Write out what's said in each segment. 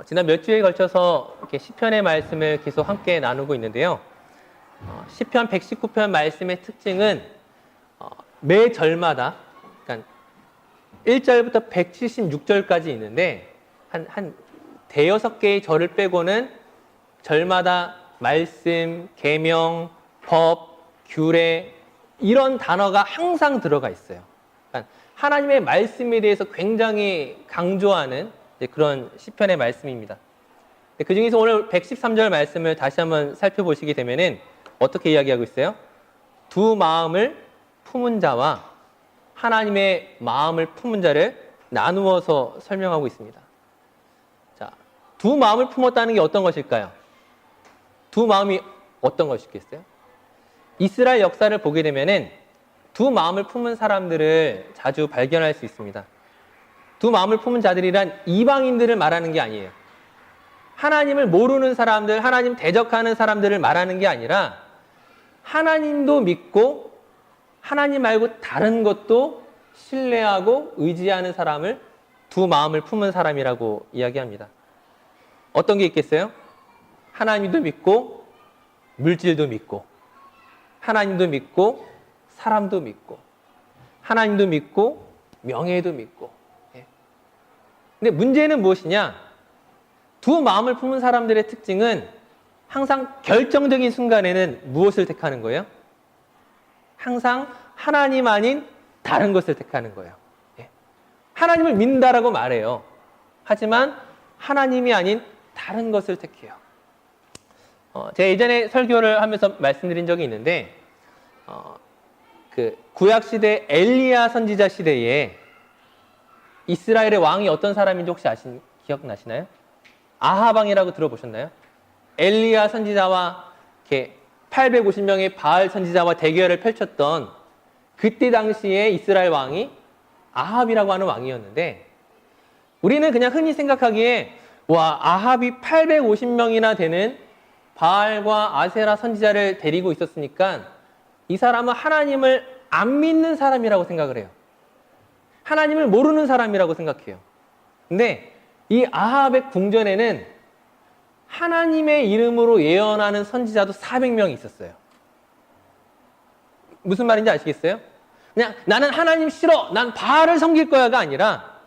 지난 몇 주에 걸쳐서 이렇게 시편의 말씀을 계속 함께 나누고 있는데요. 시편 119편 말씀의 특징은 매 절마다, 그러니까 1절부터 176절까지 있는데 한 대여섯 개의 절을 빼고는 절마다 말씀, 계명, 법, 규례 이런 단어가 항상 들어가 있어요. 그러니까 하나님의 말씀에 대해서 굉장히 강조하는 그런 시편의 말씀입니다. 그 중에서 오늘 113절 말씀을 다시 한번 살펴보시게 되면은 어떻게 이야기하고 있어요? 두 마음을 품은 자와 하나님의 마음을 품은 자를 나누어서 설명하고 있습니다. 자, 두 마음을 품었다는 게 어떤 것일까요? 두 마음이 어떤 것이겠어요? 이스라엘 역사를 보게 되면은 두 마음을 품은 사람들을 자주 발견할 수 있습니다. 두 마음을 품은 자들이란 이방인들을 말하는 게 아니에요. 하나님을 모르는 사람들, 하나님 대적하는 사람들을 말하는 게 아니라 하나님도 믿고 하나님 말고 다른 것도 신뢰하고 의지하는 사람을 두 마음을 품은 사람이라고 이야기합니다. 어떤 게 있겠어요? 하나님도 믿고 물질도 믿고 하나님도 믿고 사람도 믿고 하나님도 믿고 명예도 믿고. 근데 문제는 무엇이냐? 두 마음을 품은 사람들의 특징은 항상 결정적인 순간에는 무엇을 택하는 거예요? 항상 하나님 아닌 다른 것을 택하는 거예요. 하나님을 믿는다라고 말해요. 하지만 하나님이 아닌 다른 것을 택해요. 제가 예전에 설교를 하면서 말씀드린 적이 있는데 그 구약시대 엘리야 선지자 시대에 이스라엘의 왕이 어떤 사람인지 혹시 기억나시나요? 아하방이라고 들어보셨나요? 엘리야 선지자와 이렇게 850명의 바알 선지자와 대결을 펼쳤던 그때 당시에 이스라엘 왕이 아합이라고 하는 왕이었는데 우리는 그냥 흔히 생각하기에 와, 아합이 850명이나 되는 바알과 아세라 선지자를 데리고 있었으니까 이 사람은 하나님을 안 믿는 사람이라고 생각을 해요. 하나님을 모르는 사람이라고 생각해요. 근데 이 아합의 궁전에는 하나님의 이름으로 예언하는 선지자도 400명이 있었어요. 무슨 말인지 아시겠어요? 그냥 나는 하나님 싫어, 난 바알을 섬길 거야가 아니라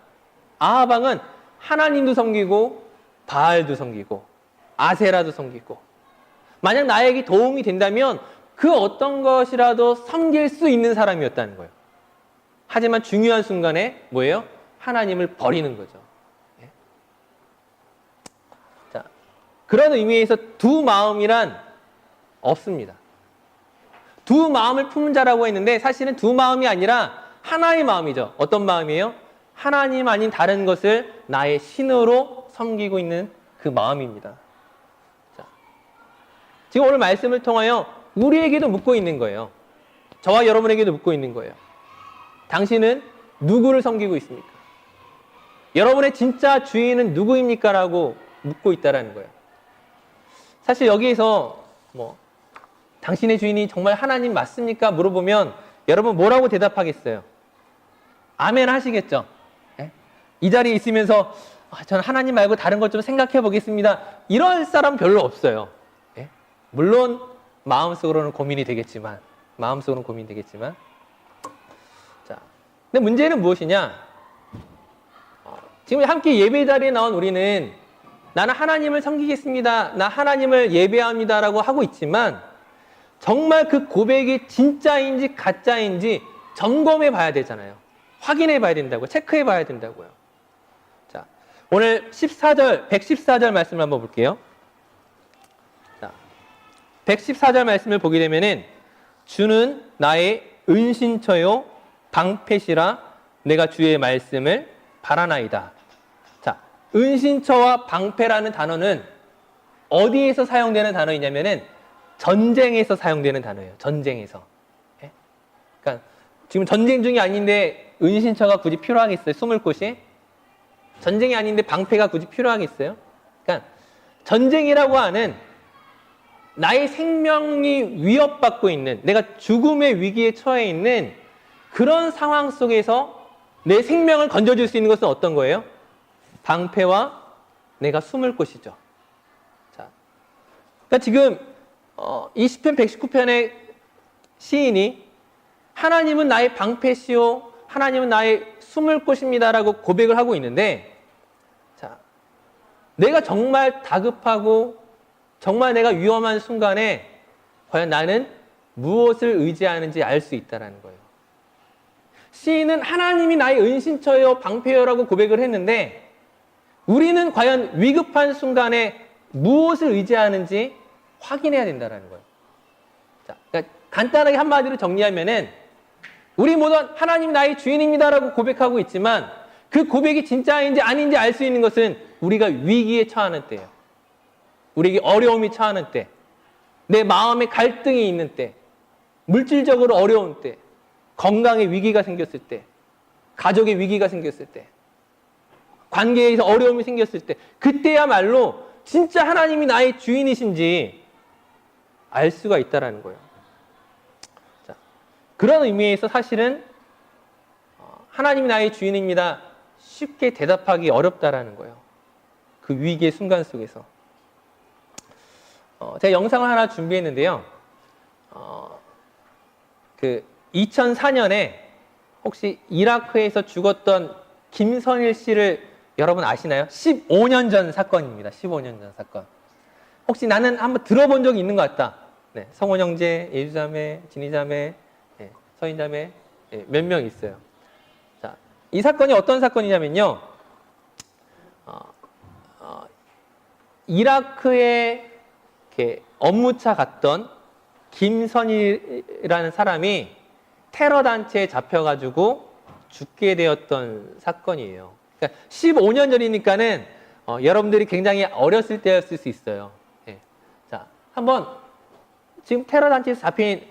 아합왕은 하나님도 섬기고 바알도 섬기고 아세라도 섬기고 만약 나에게 도움이 된다면 그 어떤 것이라도 섬길 수 있는 사람이었다는 거예요. 하지만 중요한 순간에 뭐예요? 하나님을 버리는 거죠. 자, 그런 의미에서 두 마음이란 없습니다. 두 마음을 품은 자라고 했는데 사실은 두 마음이 아니라 하나의 마음이죠. 어떤 마음이에요? 하나님 아닌 다른 것을 나의 신으로 섬기고 있는 그 마음입니다. 자, 지금 오늘 말씀을 통하여 우리에게도 묻고 있는 거예요. 저와 여러분에게도 묻고 있는 거예요. 당신은 누구를 섬기고 있습니까? 여러분의 진짜 주인은 누구입니까? 라고 묻고 있다라는 거예요. 사실 여기에서 당신의 주인이 정말 하나님 맞습니까? 물어보면 여러분 뭐라고 대답하겠어요? 아멘 하시겠죠? 이 자리에 있으면서 저는 하나님 말고 다른 것 좀 생각해 보겠습니다. 이럴 사람 별로 없어요. 물론 마음속으로는 고민이 되겠지만 자, 근데 문제는 무엇이냐? 지금 함께 예배 자리에 나온 우리는 나는 하나님을 섬기겠습니다. 나 하나님을 예배합니다라고 하고 있지만 정말 그 고백이 진짜인지 가짜인지 점검해 봐야 되잖아요. 확인해 봐야 된다고요. 체크해 봐야 된다고요. 자, 오늘 114절 말씀을 한번 볼게요. 자, 114절 말씀을 보게 되면은 주는 나의 은신처요 방패시라 내가 주의 말씀을 바라나이다. 자, 은신처와 방패라는 단어는 어디에서 사용되는 단어이냐면은 전쟁에서 사용되는 단어예요. 전쟁에서. 그러니까 지금 전쟁 중이 아닌데 은신처가 굳이 필요하겠어요? 숨을 곳이? 전쟁이 아닌데 방패가 굳이 필요하겠어요? 그러니까 전쟁이라고 하는 나의 생명이 위협받고 있는, 내가 죽음의 위기에 처해 있는 그런 상황 속에서 내 생명을 건져줄 수 있는 것은 어떤 거예요? 방패와 내가 숨을 곳이죠. 자, 그러니까 지금 이 시편 119편의 시인이 하나님은 나의 방패시오, 하나님은 나의 숨을 곳입니다라고 고백을 하고 있는데, 자, 내가 정말 다급하고 정말 내가 위험한 순간에 과연 나는 무엇을 의지하는지 알 수 있다는 거예요. 시인은 하나님이 나의 은신처요 방패요라고 고백을 했는데, 우리는 과연 위급한 순간에 무엇을 의지하는지 확인해야 된다는 거예요. 자, 그러니까 간단하게 한마디로 정리하면은, 우리 모두 하나님이 나의 주인입니다라고 고백하고 있지만 그 고백이 진짜인지 아닌지 알 수 있는 것은 우리가 위기에 처하는 때예요. 우리에게 어려움이 처하는 때, 내 마음에 갈등이 있는 때, 물질적으로 어려운 때, 건강에 위기가 생겼을 때, 가족의 위기가 생겼을 때, 관계에서 어려움이 생겼을 때, 그때야말로 진짜 하나님이 나의 주인이신지 알 수가 있다는 거예요. 자, 그런 의미에서 사실은 하나님이 나의 주인입니다 쉽게 대답하기 어렵다라는 거예요. 그 위기의 순간 속에서. 제가 영상을 하나 준비했는데요. 그 2004년에 혹시 이라크에서 죽었던 김선일 씨를 여러분 아시나요? 15년 전 사건입니다. 15년 전 사건. 혹시 나는 한번 들어본 적이 있는 것 같다. 네, 성원 형제, 예주자매, 진희자매, 서인자매 몇 명 있어요. 자, 이 사건이 어떤 사건이냐면요. 이라크에 이렇게 업무차 갔던 김선일이라는 사람이 테러 단체에 잡혀가지고 죽게 되었던 사건이에요. 그러니까 15년 전이니까는 여러분들이 굉장히 어렸을 때였을 수 있어요. 네. 자, 한번 지금 테러 단체에서 잡힌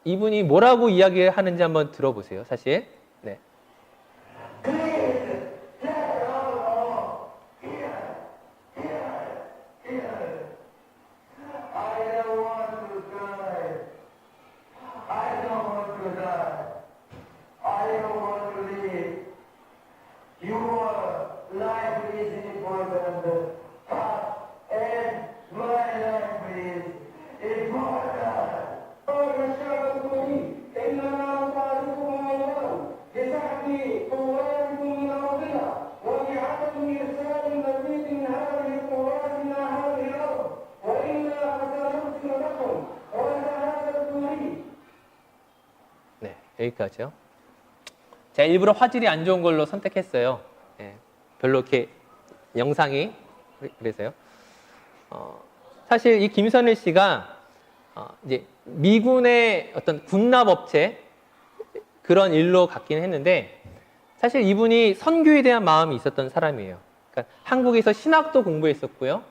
이분이 뭐라고 이야기하는지 한번 들어보세요. 사실. 네. 네, 여기까지요. 제가 일부러 화질이 안 좋은 걸로 선택했어요. 네, 별로 이렇게 영상이 그래서요. 사실 이 김선일 씨가 이제 미군의 어떤 군납업체 그런 일로 갔긴 했는데, 사실 이분이 선교에 대한 마음이 있었던 사람이에요. 그러니까 한국에서 신학도 공부했었고요.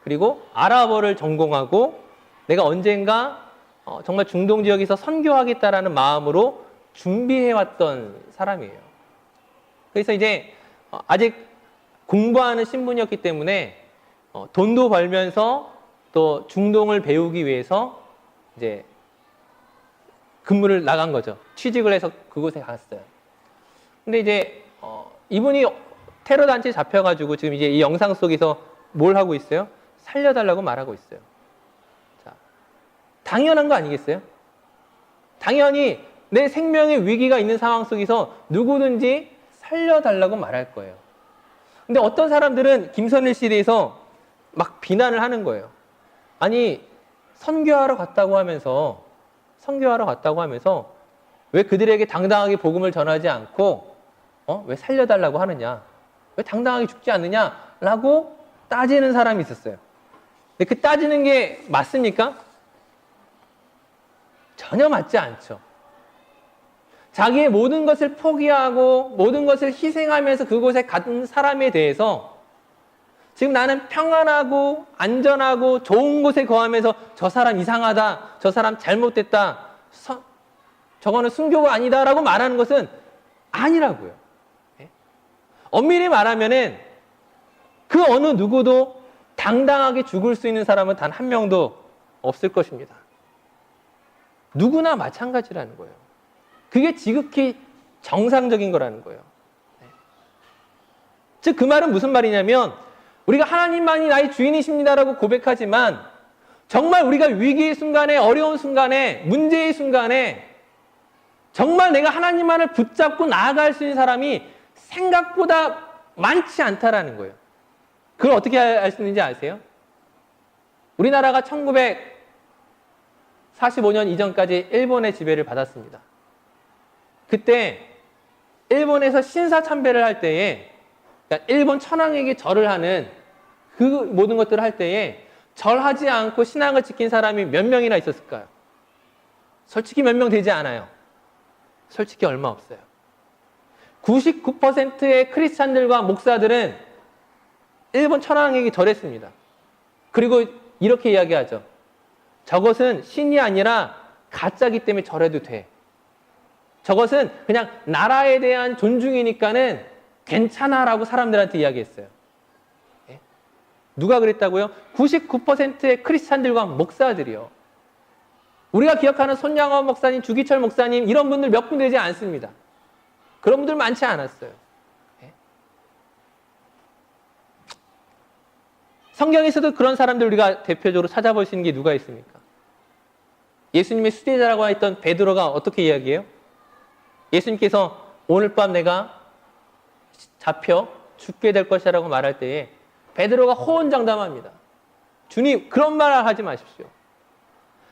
그리고 아랍어를 전공하고 내가 언젠가 정말 중동 지역에서 선교하겠다라는 마음으로 준비해왔던 사람이에요. 그래서 이제 아직 공부하는 신분이었기 때문에 돈도 벌면서 또 중동을 배우기 위해서 이제 근무를 나간 거죠. 취직을 해서 그곳에 갔어요. 근데 이제 이분이 테러 단체에 잡혀가지고 지금 이제 이 영상 속에서 뭘 하고 있어요? 살려달라고 말하고 있어요. 자, 당연한 거 아니겠어요? 당연히 내 생명의 위기가 있는 상황 속에서 누구든지 살려달라고 말할 거예요. 근데 어떤 사람들은 김선일 씨에 대해서 막 비난을 하는 거예요. 아니, 선교하러 갔다고 하면서 왜 그들에게 당당하게 복음을 전하지 않고 왜 살려달라고 하느냐, 왜 당당하게 죽지 않느냐라고 따지는 사람이 있었어요. 근데 그 따지는 게 맞습니까? 전혀 맞지 않죠. 자기의 모든 것을 포기하고 모든 것을 희생하면서 그곳에 간 사람에 대해서 지금 나는 평안하고 안전하고 좋은 곳에 거하면서 저 사람 이상하다, 저 사람 잘못됐다, 저거는 순교가 아니다라고 말하는 것은 아니라고요. 엄밀히 말하면은 그 어느 누구도 당당하게 죽을 수 있는 사람은 단 한 명도 없을 것입니다. 누구나 마찬가지라는 거예요. 그게 지극히 정상적인 거라는 거예요. 즉 그 말은 무슨 말이냐면 우리가 하나님만이 나의 주인이십니다라고 고백하지만 정말 우리가 위기의 순간에, 어려운 순간에, 문제의 순간에 정말 내가 하나님만을 붙잡고 나아갈 수 있는 사람이 생각보다 많지 않다라는 거예요. 그걸 어떻게 알 수 있는지 아세요? 우리나라가 1945년 이전까지 일본의 지배를 받았습니다. 그때 일본에서 신사참배를 할 때에, 그러니까 일본 천황에게 절을 하는 그 모든 것들을 할 때에 절하지 않고 신앙을 지킨 사람이 몇 명이나 있었을까요? 솔직히 몇 명 되지 않아요. 솔직히 얼마 없어요. 99%의 크리스찬들과 목사들은 일본 천황에게 절했습니다. 그리고 이렇게 이야기하죠. 저것은 신이 아니라 가짜기 때문에 절해도 돼. 저것은 그냥 나라에 대한 존중이니까는 괜찮아라고 사람들한테 이야기했어요. 예? 누가 그랬다고요? 99%의 크리스찬들과 목사들이요. 우리가 기억하는 손양원 목사님, 주기철 목사님 이런 분들 몇 분 되지 않습니다. 그런 분들 많지 않았어요. 예? 성경에서도 그런 사람들 우리가 대표적으로 찾아볼 수 있는 게 누가 있습니까? 예수님의 수제자라고 했던 베드로가 어떻게 이야기해요? 예수님께서 오늘 밤 내가 잡혀 죽게 될 것이라고 말할 때에 베드로가 호언장담합니다. 주님, 그런 말 하지 마십시오.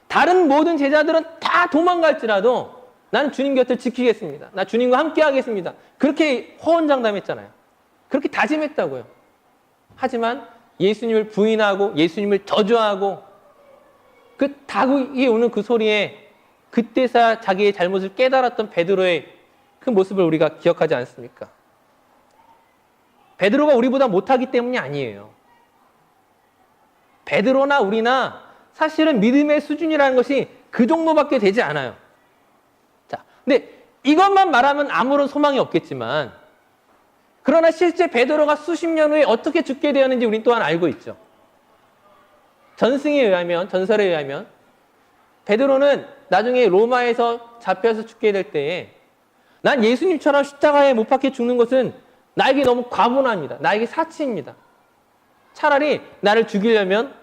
다른 모든 제자들은 다 도망갈지라도 나는 주님 곁을 지키겠습니다. 나 주님과 함께 하겠습니다. 그렇게 호언장담했잖아요. 그렇게 다짐했다고요. 하지만 예수님을 부인하고 예수님을 저주하고 그 닭이 오는 그 소리에 그때서야 자기의 잘못을 깨달았던 베드로의 그 모습을 우리가 기억하지 않습니까? 베드로가 우리보다 못하기 때문이 아니에요. 베드로나 우리나 사실은 믿음의 수준이라는 것이 그 정도밖에 되지 않아요. 자, 근데 이것만 말하면 아무런 소망이 없겠지만 그러나 실제 베드로가 수십 년 후에 어떻게 죽게 되었는지 우린 또한 알고 있죠. 전설에 의하면 베드로는 나중에 로마에서 잡혀서 죽게 될 때에 난 예수님처럼 십자가에 못 박혀 죽는 것은 나에게 너무 과분합니다. 나에게 사치입니다. 차라리 나를 죽이려면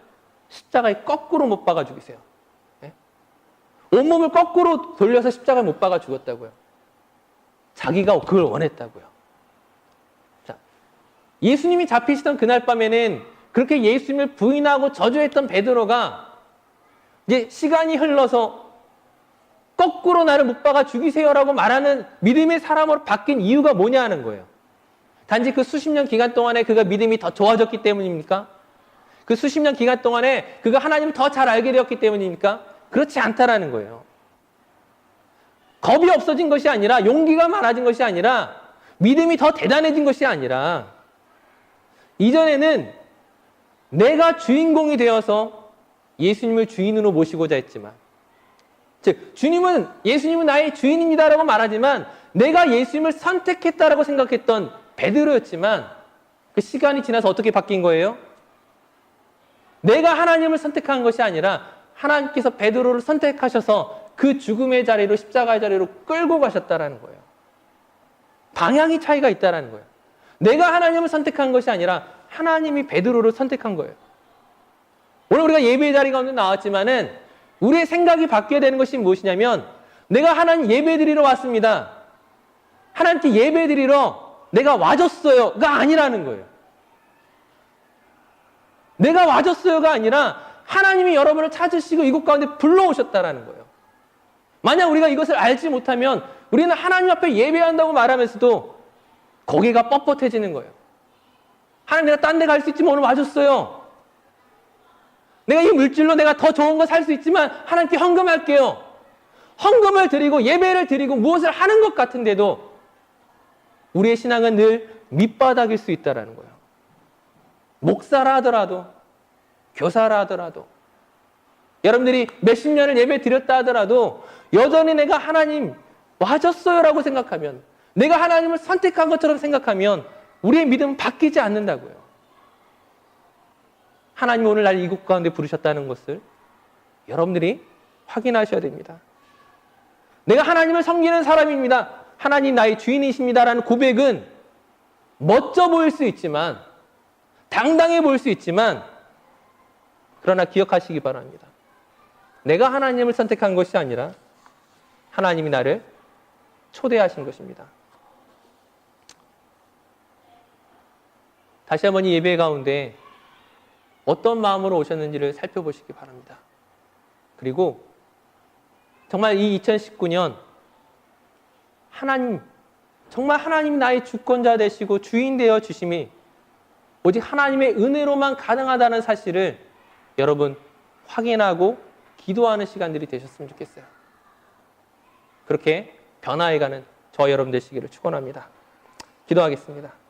십자가에 거꾸로 못 박아 죽이세요. 네? 온몸을 거꾸로 돌려서 십자가에 못 박아 죽었다고요. 자기가 그걸 원했다고요. 자, 예수님이 잡히시던 그날 밤에는 그렇게 예수님을 부인하고 저주했던 베드로가 이제 시간이 흘러서 거꾸로 나를 못 박아 죽이세요라고 말하는 믿음의 사람으로 바뀐 이유가 뭐냐 하는 거예요. 단지 그 수십 년 기간 동안에 그가 믿음이 더 좋아졌기 때문입니까? 그 수십 년 기간 동안에 그가 하나님을 더 잘 알게 되었기 때문입니까? 그렇지 않다라는 거예요. 겁이 없어진 것이 아니라, 용기가 많아진 것이 아니라, 믿음이 더 대단해진 것이 아니라, 이전에는 내가 주인공이 되어서 예수님을 주인으로 모시고자 했지만, 즉 예수님은 나의 주인입니다라고 말하지만 내가 예수님을 선택했다라고 생각했던 베드로였지만 그 시간이 지나서 어떻게 바뀐 거예요? 내가 하나님을 선택한 것이 아니라 하나님께서 베드로를 선택하셔서 그 죽음의 자리로, 십자가의 자리로 끌고 가셨다라는 거예요. 방향이 차이가 있다라는 거예요. 내가 하나님을 선택한 것이 아니라 하나님이 베드로를 선택한 거예요. 오늘 우리가 예배의 자리 가운데 나왔지만은 우리의 생각이 바뀌어야 되는 것이 무엇이냐면 내가 하나님 예배드리러 왔습니다. 하나님께 예배드리러 내가 와줬어요가 아니라는 거예요. 내가 와줬어요가 아니라 하나님이 여러분을 찾으시고 이곳 가운데 불러오셨다라는 거예요. 만약 우리가 이것을 알지 못하면 우리는 하나님 앞에 예배한다고 말하면서도 고개가 뻣뻣해지는 거예요. 하나님, 내가 딴 데 갈 수 있지만 오늘 와줬어요. 내가 이 물질로 내가 더 좋은 거 살 수 있지만 하나님께 헌금할게요. 헌금을 드리고 예배를 드리고 무엇을 하는 것 같은데도 우리의 신앙은 늘 밑바닥일 수 있다는 거예요. 목사라 하더라도, 교사라 하더라도, 여러분들이 몇십 년을 예배 드렸다 하더라도 여전히 내가 하나님 와줬어요라고 생각하면, 내가 하나님을 선택한 것처럼 생각하면 우리의 믿음은 바뀌지 않는다고요. 하나님이 오늘 날 이곳 가운데 부르셨다는 것을 여러분들이 확인하셔야 됩니다. 내가 하나님을 섬기는 사람입니다. 하나님 나의 주인이십니다라는 고백은 멋져 보일 수 있지만 당당해 보일 수 있지만 그러나 기억하시기 바랍니다. 내가 하나님을 선택한 것이 아니라 하나님이 나를 초대하신 것입니다. 다시 한번 이 예배 가운데 어떤 마음으로 오셨는지를 살펴보시기 바랍니다. 그리고 정말 이 2019년 하나님, 정말 하나님이 나의 주권자 되시고 주인 되어 주심이 오직 하나님의 은혜로만 가능하다는 사실을 여러분 확인하고 기도하는 시간들이 되셨으면 좋겠어요. 그렇게 변화해가는 저와 여러분 되시기를 축원합니다. 기도하겠습니다.